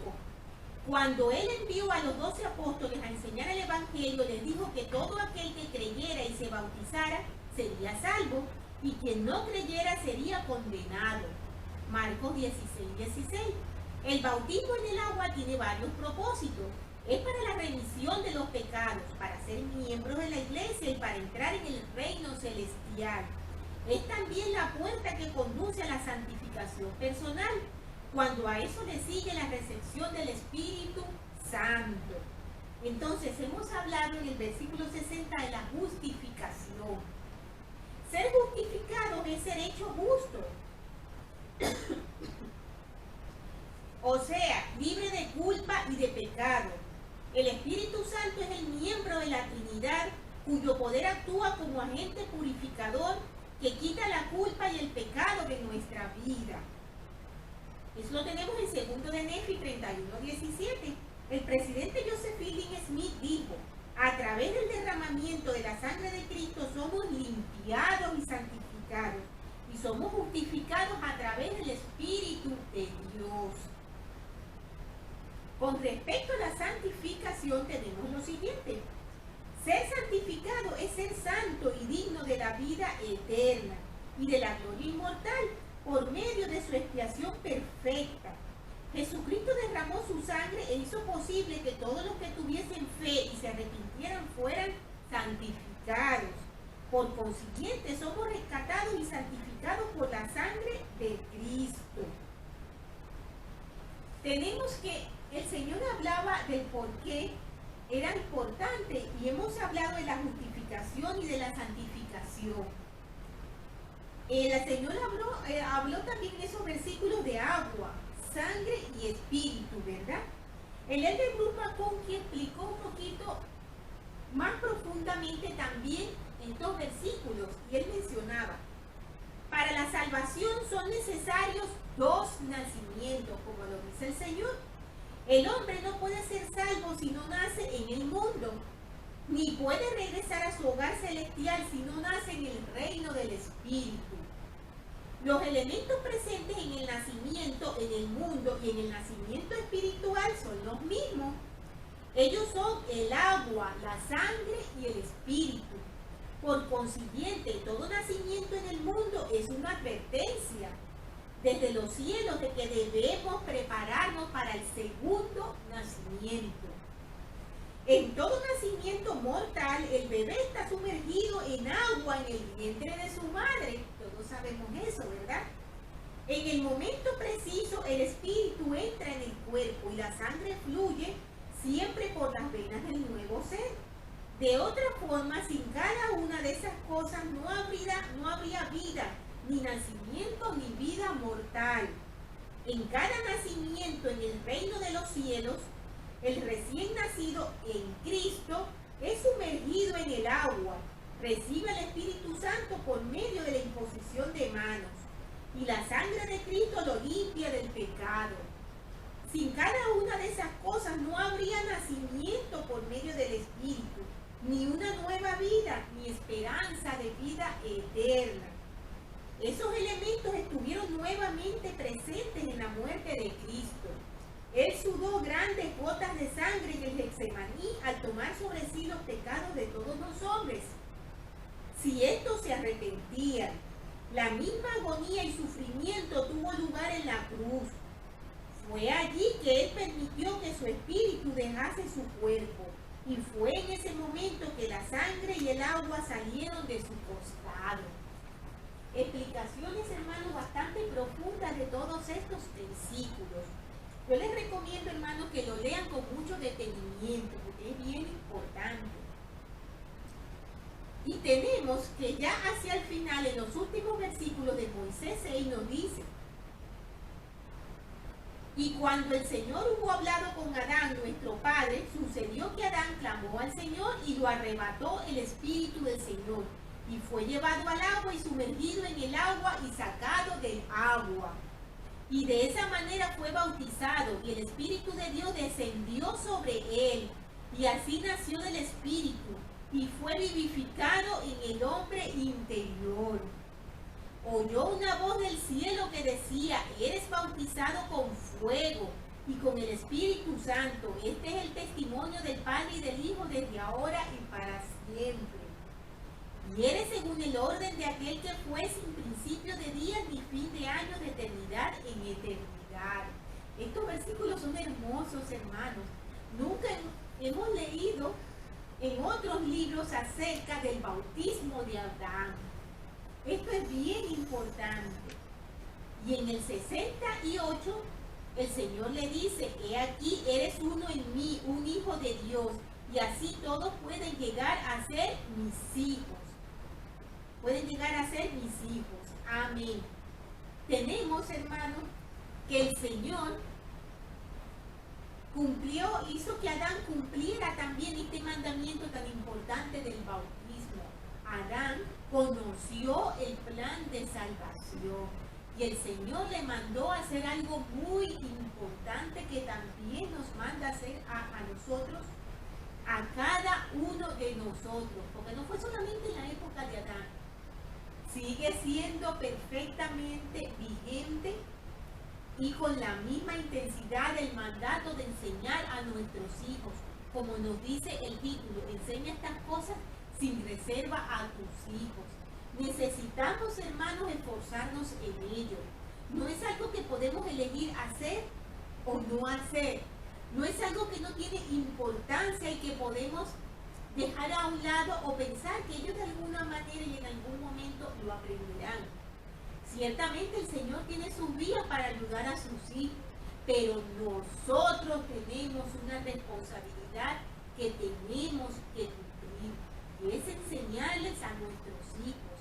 Cuando Él envió a los 12 apóstoles a enseñar el Evangelio, les dijo que todo aquel que creyera y se bautizara sería salvo, y quien no creyera sería condenado. Marcos 16, 16. El bautismo en el agua tiene varios propósitos. Es para la remisión de los pecados, para ser miembros de la iglesia y para entrar en el reino celestial. Es también la puerta que conduce a la santificación personal, cuando a eso le sigue la recepción del Espíritu Santo. Entonces, hemos hablado en el versículo 60 de la justificación. Ser justificado es ser hecho justo. O sea, libre de culpa y de pecado. El Espíritu Santo es el miembro de la Trinidad, cuyo poder actúa como agente purificador que quita la culpa y el pecado de nuestra vida. Eso lo tenemos en 2 de Nefi 31:17. El presidente Joseph Fielding Smith dijo: a través del derramamiento de la sangre de Cristo somos limpiados y santificados, y somos justificados a través del Espíritu de Dios. Con respecto a la santificación tenemos lo siguiente. Ser santificado es ser santo y digno de la vida eterna y de la gloria inmortal por medio de su expiación perfecta. Jesucristo derramó su sangre e hizo posible que todos los que tuviesen fe y se arrepintieran fueran santificados. Por consiguiente, somos rescatados y santificados por la sangre de Cristo. Tenemos que el Señor hablaba del por qué era importante, y hemos hablado de la justificación y de la santificación. El Señor habló también en esos versículos de agua, sangre y espíritu, ¿verdad? El Elder Bruce McConkie explicó un poquito más profundamente también en estos versículos, y él mencionaba: para la salvación son necesarios 2 nacimientos, como lo dice el Señor. El hombre no puede ser salvo si no nace en el mundo, ni puede regresar a su hogar celestial si no nace en el reino del Espíritu. Los elementos presentes en el nacimiento en el mundo y en el nacimiento espiritual son los mismos. Ellos son el agua, la sangre y el espíritu. Por consiguiente, todo nacimiento en el mundo es una advertencia desde los cielos de que debemos prepararnos para el segundo nacimiento. En todo nacimiento mortal, el bebé está sumergido en agua en el vientre de su madre. Todos sabemos eso, ¿verdad? En el momento preciso, el espíritu entra en el cuerpo y la sangre fluye siempre por las venas del nuevo ser. De otra forma, sin cada una de esas cosas no habría vida, ni nacimiento, ni vida mortal. En cada nacimiento en el reino de los cielos, el recién nacido en Cristo es sumergido en el agua, recibe el Espíritu Santo por medio de la imposición de manos. Y la sangre de Cristo lo limpia del pecado. Sin cada una de esas cosas no habría nacimiento por medio del Espíritu, ni una nueva vida, ni esperanza de vida eterna. Esos elementos estuvieron nuevamente presentes en la muerte de Cristo. Él sudó grandes gotas de sangre en el Getsemaní al tomar sobre sí los pecados de todos los hombres. Si estos se arrepentían, la misma agonía y sufrimiento tuvo lugar en la cruz. Fue allí que Él permitió que su espíritu dejase su cuerpo, y fue en ese momento que la sangre y el agua salieron de su costado. Explicaciones, hermanos, bastante profundas de todos estos versículos. Yo les recomiendo, hermanos, que lo lean con mucho detenimiento, porque es bien importante. Y tenemos que ya hacia el final, en los últimos versículos de Moisés 6, nos dice: y cuando el Señor hubo hablado con Adán, nuestro padre, sucedió que Adán clamó al Señor y lo arrebató el Espíritu del Señor, y fue llevado al agua y sumergido en el agua y sacado del agua. Y de esa manera fue bautizado, y el Espíritu de Dios descendió sobre él, y así nació del Espíritu, y fue vivificado en el hombre interior. Oyó una voz del cielo que decía: eres bautizado con fuego y con el Espíritu Santo. Este es el testimonio del Padre y del Hijo desde ahora y para siempre. Y eres según el orden de aquel que fue sin principio de días ni fin de años, de eternidad en eternidad. Estos versículos son hermosos, hermanos. Nunca hemos leído en otros libros acerca del bautismo de Adán. Esto es bien importante. Y en el 68, el Señor le dice: he aquí, eres uno en mí, un hijo de Dios, y así todos pueden llegar a ser mis hijos. Pueden llegar a ser mis hijos. Amén. Tenemos, hermanos, que el Señor hizo que Adán cumpliera también este mandamiento tan importante del bautismo. Adán conoció el plan de salvación y el Señor le mandó a hacer algo muy importante que también nos manda a hacer a nosotros, a cada uno de nosotros, porque no fue solamente en la época de Adán, sigue siendo perfectamente vigente y con la misma intensidad el mandato de enseñar a nuestros hijos, como nos dice el título: enseña estas cosas sin reserva a tus hijos. Necesitamos, hermanos, esforzarnos en ello. No es algo que podemos elegir hacer o no hacer. No es algo que no tiene importancia y que podemos dejar a un lado o pensar que ellos de alguna manera y en algún momento lo aprenderán. Ciertamente el Señor tiene sus vías para ayudar a sus hijos, pero nosotros tenemos una responsabilidad que tenemos que cumplir, y es enseñarles a nuestros hijos,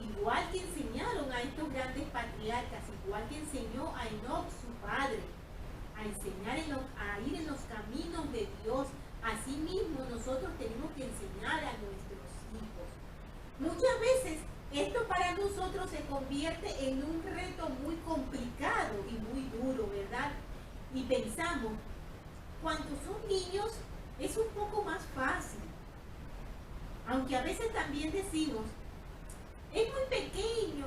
igual que enseñaron a estos grandes patriarcas, igual que enseñó a Enoc, su padre, a enseñar a ir en los caminos de Dios. Asimismo, nosotros tenemos que enseñar a nuestros hijos. Muchas veces esto para nosotros se convierte en un reto muy complicado y muy duro, ¿verdad? Y pensamos, cuando son niños es un poco más fácil. Aunque a veces también decimos, es muy pequeño,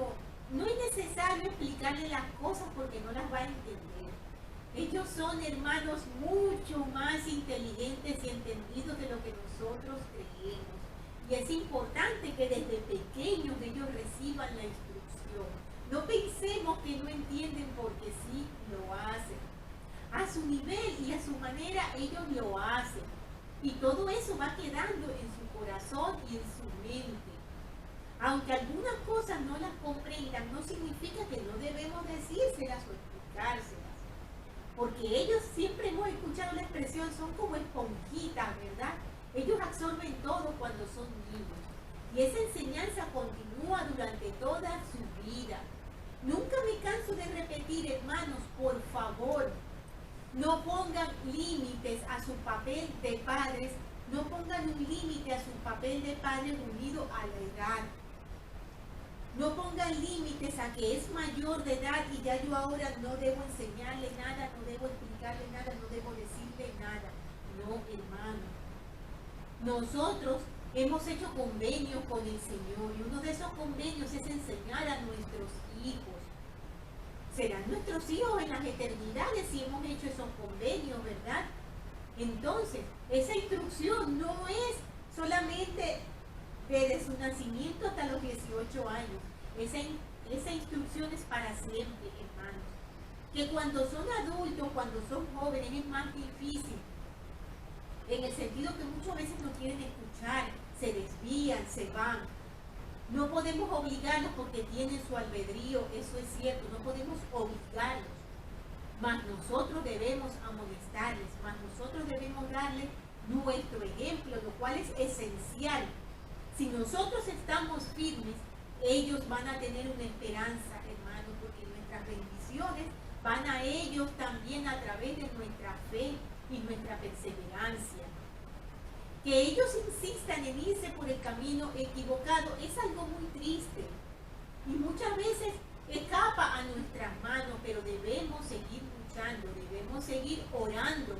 no es necesario explicarle las cosas porque no las va a entender. Ellos son, hermanos, mucho más inteligentes y entendidos de lo que nosotros creemos. Y es importante que desde pequeños ellos reciban la instrucción. No pensemos que no entienden porque sí lo hacen. A su nivel y a su manera ellos lo hacen. Y todo eso va quedando en su corazón y en su mente. Aunque algunas cosas no las comprendan, no significa que no debemos decírselas o explicárselas. Porque ellos, siempre hemos escuchado la expresión, son como esponjitas, ¿verdad? Ellos absorben todo cuando son niños. Y esa enseñanza continúa durante toda su vida. Nunca me canso de repetir, hermanos, por favor, no pongan límites a su papel de padres, no pongan un límite a su papel de padres unido a la edad. No pongan límites a que es mayor de edad y ya yo ahora no debo enseñarle nada, no debo explicarle nada, no debo decirle nada. No, hermano. Nosotros hemos hecho convenios con el Señor y uno de esos convenios es enseñar a nuestros hijos. Serán nuestros hijos en las eternidades si hemos hecho esos convenios, ¿verdad? Entonces, esa instrucción no es solamente desde su nacimiento hasta los 18 años. Esa instrucción es para siempre, hermanos. Que cuando son adultos, cuando son jóvenes, es más difícil. En el sentido que muchas veces no quieren escuchar, se desvían, se van. No podemos obligarlos porque tienen su albedrío, eso es cierto, no podemos obligarlos. Mas nosotros debemos amonestarles, mas nosotros debemos darles nuestro ejemplo, lo cual es esencial. Si nosotros estamos firmes, ellos van a tener una esperanza, hermanos, porque nuestras bendiciones van a ellos también a través de nuestra fe y nuestra perseverancia. Que ellos insistan en irse por el camino equivocado es algo muy triste y muchas veces escapa a nuestras manos, pero debemos seguir luchando, debemos seguir orando,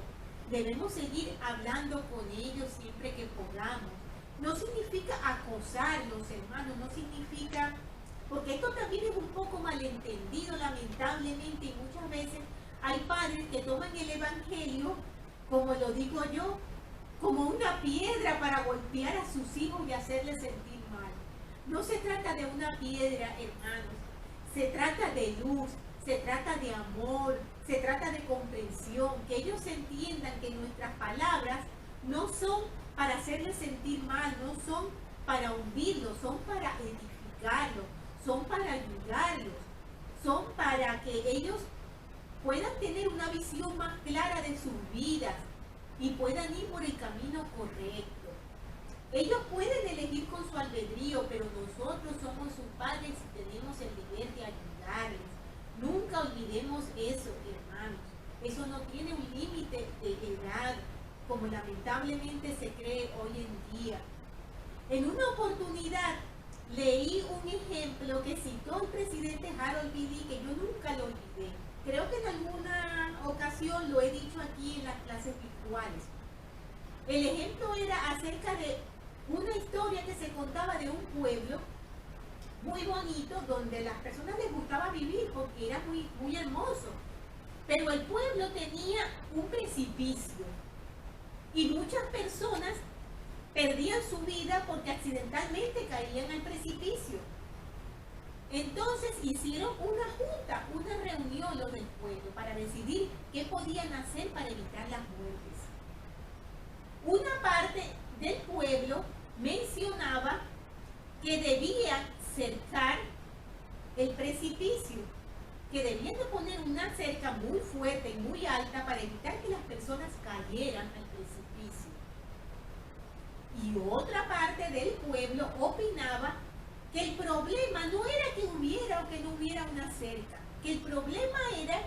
debemos seguir hablando con ellos siempre que podamos. No significa acosarlos, hermanos, no significa, porque esto también es un poco malentendido lamentablemente y muchas veces hay padres que toman el evangelio, como lo digo yo, como una piedra para golpear a sus hijos y hacerles sentir mal. No se trata de una piedra, hermanos, se trata de luz, se trata de amor, se trata de comprensión, que ellos entiendan que nuestras palabras no son para hacerles sentir mal, no son para hundirlos, son para edificarlos, son para ayudarlos, son para que ellos puedan tener una visión más clara de sus vidas y puedan ir por el camino correcto. Ellos pueden elegir con su albedrío, pero nosotros somos sus padres y tenemos el deber de ayudarles. Nunca olvidemos eso, hermanos. Eso no tiene un límite de edad, como lamentablemente se cree hoy en día. En una oportunidad leí un ejemplo que citó el presidente Harold B. Lee, que yo nunca lo olvidé. Creo que en alguna ocasión lo he dicho aquí en las clases virtuales. El ejemplo era acerca de una historia que se contaba de un pueblo muy bonito, donde las personas les gustaba vivir porque era muy, muy hermoso. Pero el pueblo tenía un precipicio y muchas personas perdían su vida porque accidentalmente caían al precipicio. Entonces hicieron una junta, una reunión los del pueblo para decidir qué podían hacer para evitar las muertes. Una parte del pueblo mencionaba que debían cercar el precipicio, que debían de poner una cerca muy fuerte y muy alta para evitar que las personas cayeran al precipicio. Y otra parte del pueblo opinaba que el problema no era que hubiera o que no hubiera una cerca, que el problema era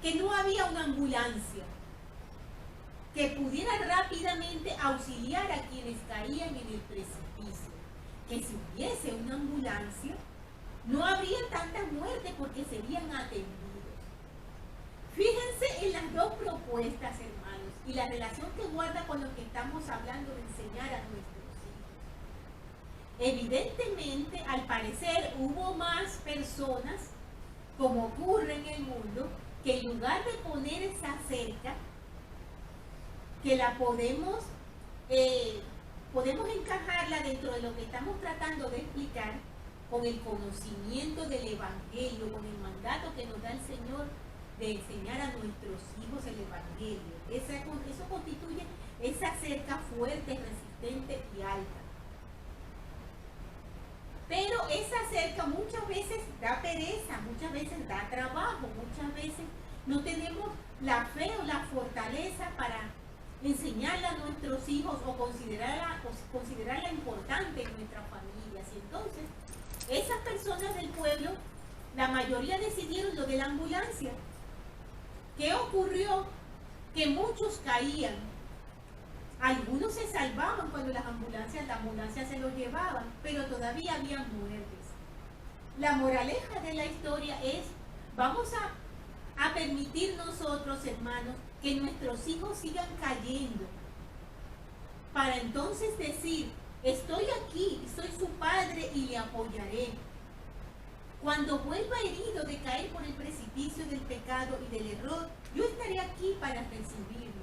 que no había una ambulancia que pudiera rápidamente auxiliar a quienes caían en el precipicio. Que si hubiese una ambulancia, no habría tantas muertes porque serían atendidos. Fíjense en las dos propuestas, hermanos, y la relación que guarda con lo que estamos hablando de enseñar a nuestros hijos. Evidentemente, al parecer, hubo más personas, como ocurre en el mundo, que en lugar de poner esa cerca, que la podemos encajarla dentro de lo que estamos tratando de explicar, con el conocimiento del Evangelio, con el mandato que nos da el Señor de enseñar a nuestros hijos el Evangelio. Eso constituye esa cerca fuerte, resistente y alta. Pero esa cerca muchas veces da pereza, muchas veces da trabajo, muchas veces no tenemos la fe o la fortaleza para enseñarla a nuestros hijos o considerarla importante en nuestras familias. Y entonces, esas personas del pueblo, la mayoría decidieron lo de la ambulancia. ¿Qué ocurrió? Que muchos caían. Algunos se salvaban cuando la ambulancia se los llevaban, pero todavía había muertes. La moraleja de la historia es, vamos a permitir nosotros, hermanos, que nuestros hijos sigan cayendo, para entonces decir, estoy aquí, soy su padre y le apoyaré. Cuando vuelva herido de caer por el precipicio del pecado y del error, yo estaré aquí para recibirlo.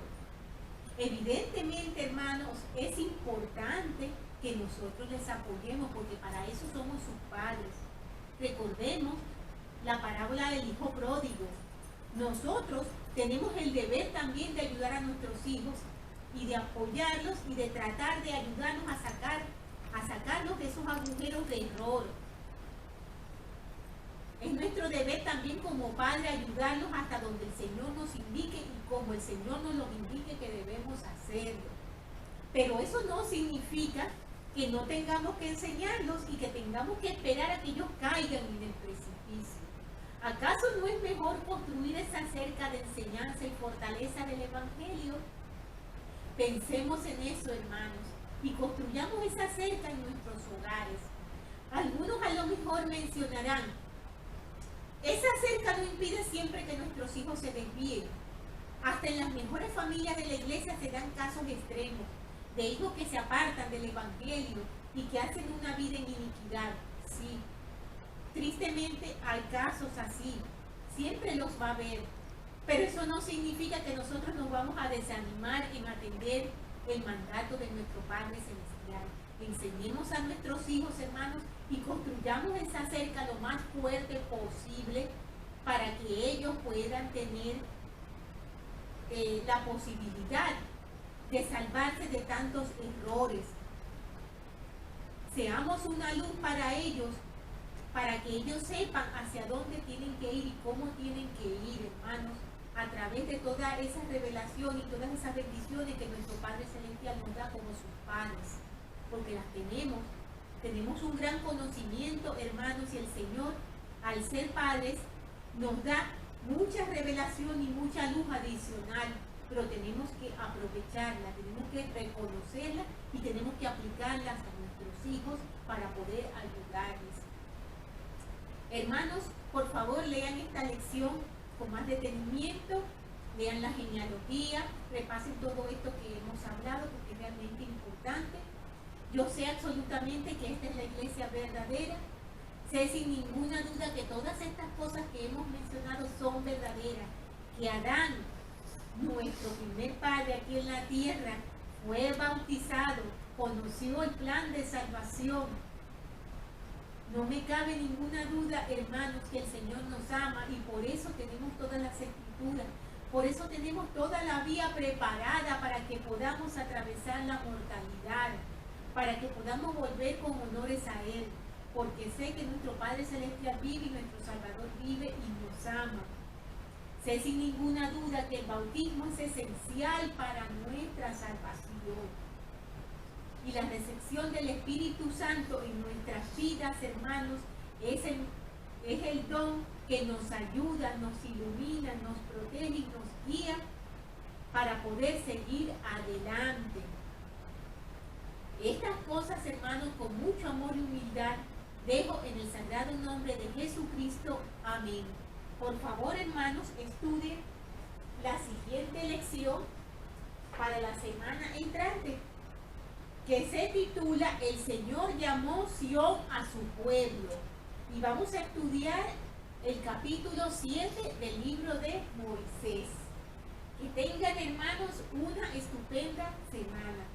Evidentemente, hermanos, es importante que nosotros les apoyemos, porque para eso somos sus padres. Recordemos la parábola del hijo pródigo. Nosotros tenemos el deber también de ayudar a nuestros hijos y de apoyarlos y de tratar de ayudarnos a sacarlos de esos agujeros de error. Es nuestro deber también como padre ayudarlos hasta donde el Señor nos indique y como el Señor nos lo indique que debemos hacerlo. Pero eso no significa que no tengamos que enseñarlos y que tengamos que esperar a que ellos caigan en el precipicio. ¿Acaso no es mejor construir esa cerca de enseñanza y fortaleza del Evangelio? Pensemos en eso, hermanos, y construyamos esa cerca en nuestros hogares. Algunos a lo mejor mencionarán, esa cerca no impide siempre que nuestros hijos se desvíen. Hasta en las mejores familias de la iglesia se dan casos extremos de hijos que se apartan del Evangelio y que hacen una vida en iniquidad. Sí, tristemente hay casos así, siempre los va a haber, pero eso no significa que nosotros nos vamos a desanimar en atender el mandato de nuestro Padre Celestial. Enseñemos a nuestros hijos, hermanos, y construyamos esa cerca lo más fuerte posible para que ellos puedan tener la posibilidad de salvarse de tantos errores. Seamos una luz para ellos, para que ellos sepan hacia dónde tienen que ir y cómo tienen que ir, hermanos, a través de toda esa revelación y todas esas bendiciones que nuestro Padre Celestial nos da como sus padres, porque las tenemos. Tenemos un gran conocimiento, hermanos, y el Señor, al ser padres, nos da mucha revelación y mucha luz adicional, pero tenemos que aprovecharla, tenemos que reconocerla y tenemos que aplicarlas a nuestros hijos para poder ayudarles. Hermanos, por favor, lean esta lección con más detenimiento, lean la genealogía, repasen todo esto que hemos hablado, porque es realmente importante. Yo sé absolutamente que esta es la iglesia verdadera. Sé sin ninguna duda que todas estas cosas que hemos mencionado son verdaderas. Que Adán, nuestro primer padre aquí en la tierra, fue bautizado, conoció el plan de salvación. No me cabe ninguna duda, hermanos, que el Señor nos ama y por eso tenemos todas las escrituras. Por eso tenemos toda la vía preparada para que podamos atravesar la mortalidad, para que podamos volver con honores a Él, porque sé que nuestro Padre Celestial vive y nuestro Salvador vive y nos ama. Sé sin ninguna duda que el bautismo es esencial para nuestra salvación. Y la recepción del Espíritu Santo en nuestras vidas, hermanos, es el don que nos ayuda, nos ilumina, nos protege y nos guía para poder seguir adelante. Estas cosas, hermanos, con mucho amor y humildad, dejo en el sagrado nombre de Jesucristo. Amén. Por favor, hermanos, estudien la siguiente lección para la semana entrante, que se titula El Señor llamó Sión a su pueblo. Y vamos a estudiar el capítulo 7 del libro de Moisés. Que tengan, hermanos, una estupenda semana.